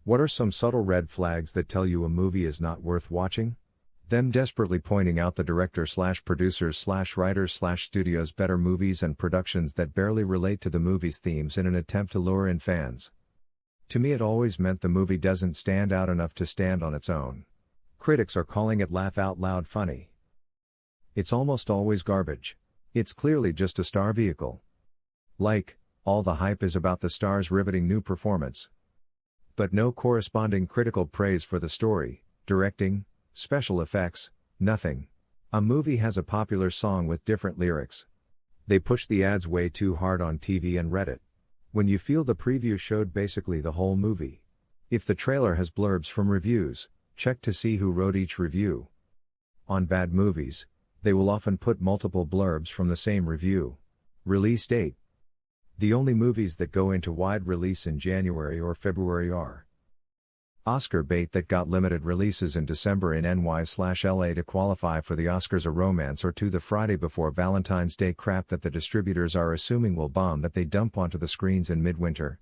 What are some subtle red flags that tell you a movie is not worth watching? Them desperately pointing out the director/producers/writers/studios better movies and productions that barely relate to the movie's themes in an attempt to lure in fans. To me, it always meant the movie doesn't stand out enough to stand on its own. Critics are calling it laugh out loud funny. It's almost always garbage. It's clearly just a star vehicle. All the hype is about the star's riveting new performance. But no corresponding critical praise for the story, directing, special effects, nothing. A movie has a popular song with different lyrics. They push the ads way too hard on TV and Reddit. When you feel the preview showed basically the whole movie. If the trailer has blurbs from reviews, check to see who wrote each review. On bad movies, they will often put multiple blurbs from the same review. Release date. The only movies that go into wide release in January or February are Oscar bait that got limited releases in December in NY/LA to qualify for the Oscars, a romance or two the Friday before Valentine's Day crap that the distributors are assuming will bomb that they dump onto the screens in midwinter.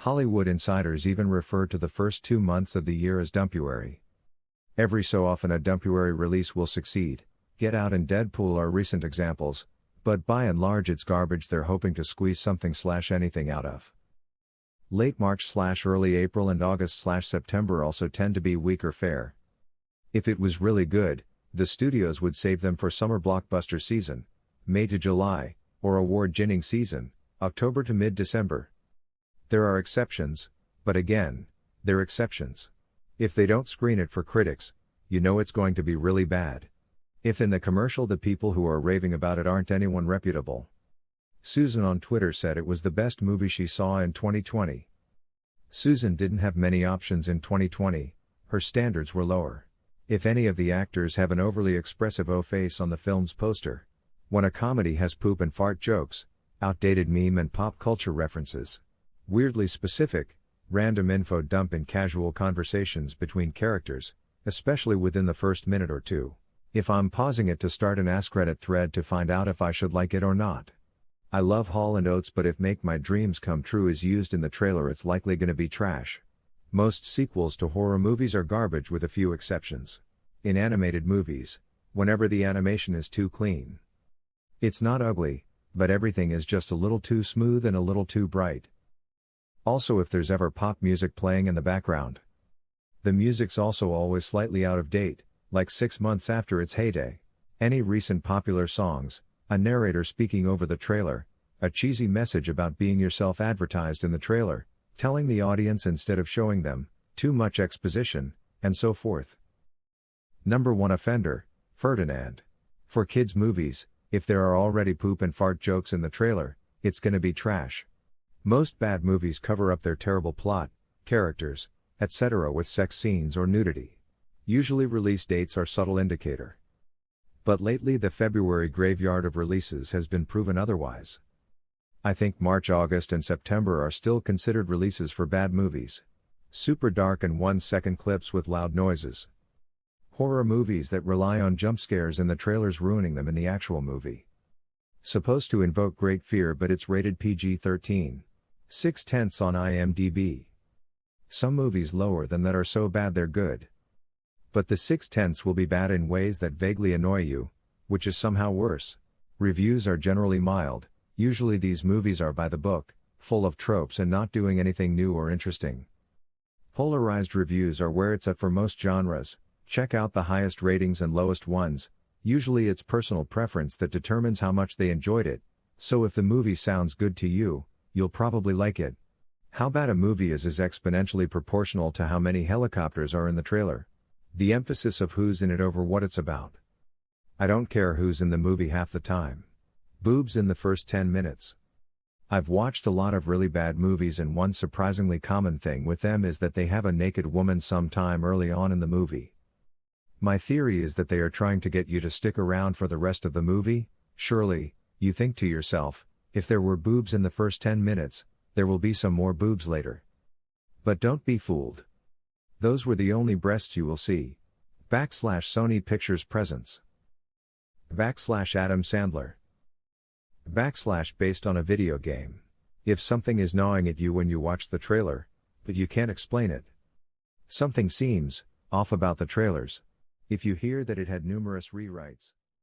Hollywood insiders even refer to the first 2 months of the year as dumpuary. Every so often a dumpuary release will succeed. Get Out and Deadpool are recent examples, but by and large it's garbage they're hoping to squeeze something/anything out of. Late March/early April and August/September also tend to be weaker fare. If it was really good, the studios would save them for summer blockbuster season, May to July, or award-winning season, October to mid-December. There are exceptions, but again, they're exceptions. If they don't screen it for critics, you know it's going to be really bad. If in the commercial the people who are raving about it aren't anyone reputable. Susan on Twitter said it was the best movie she saw in 2020. Susan didn't have many options in 2020, her standards were lower. If any of the actors have an overly expressive O-face on the film's poster. When a comedy has poop and fart jokes, outdated meme and pop culture references. Weirdly specific, random info dump in casual conversations between characters, especially within the first minute or two. If I'm pausing it to start an AskReddit thread to find out if I should like it or not. I love Hall & Oates, but if Make My Dreams Come True is used in the trailer it's likely gonna be trash. Most sequels to horror movies are garbage with a few exceptions. In animated movies, whenever the animation is too clean. It's not ugly, but everything is just a little too smooth and a little too bright. Also, if there's ever pop music playing in the background. The music's also always slightly out of date, like 6 months after its heyday. Any recent popular songs, a narrator speaking over the trailer, a cheesy message about being yourself advertised in the trailer, telling the audience instead of showing them, too much exposition, and so forth. Number 1 offender, Ferdinand. For kids' movies, if there are already poop and fart jokes in the trailer, it's gonna be trash. Most bad movies cover up their terrible plot, characters, etc. with sex scenes or nudity. Usually release dates are subtle indicator. But lately the February graveyard of releases has been proven otherwise. I think March, August and September are still considered releases for bad movies. Super dark and 1-second clips with loud noises. Horror movies that rely on jump scares in the trailers ruining them in the actual movie. Supposed to invoke great fear but it's rated PG-13. 6/10 on IMDb. Some movies lower than that are so bad they're good. But the 6/10 will be bad in ways that vaguely annoy you, which is somehow worse. Reviews are generally mild, usually these movies are by the book, full of tropes and not doing anything new or interesting. Polarized reviews are where it's at for most genres. Check out the highest ratings and lowest ones, usually it's personal preference that determines how much they enjoyed it, so if the movie sounds good to you, you'll probably like it. How bad a movie is exponentially proportional to how many helicopters are in the trailer. The emphasis of who's in it over what it's about. I don't care who's in the movie half the time. Boobs in the first 10 minutes. I've watched a lot of really bad movies and one surprisingly common thing with them is that they have a naked woman sometime early on in the movie. My theory is that they are trying to get you to stick around for the rest of the movie. Surely, you think to yourself, if there were boobs in the first 10 minutes, there will be some more boobs later. But don't be fooled. Those were the only breasts you will see. /Sony Pictures Presents. /Adam Sandler. /based on a video game. If something is gnawing at you when you watch the trailer, but you can't explain it, Something seems off about the trailers. If you hear that it had numerous rewrites,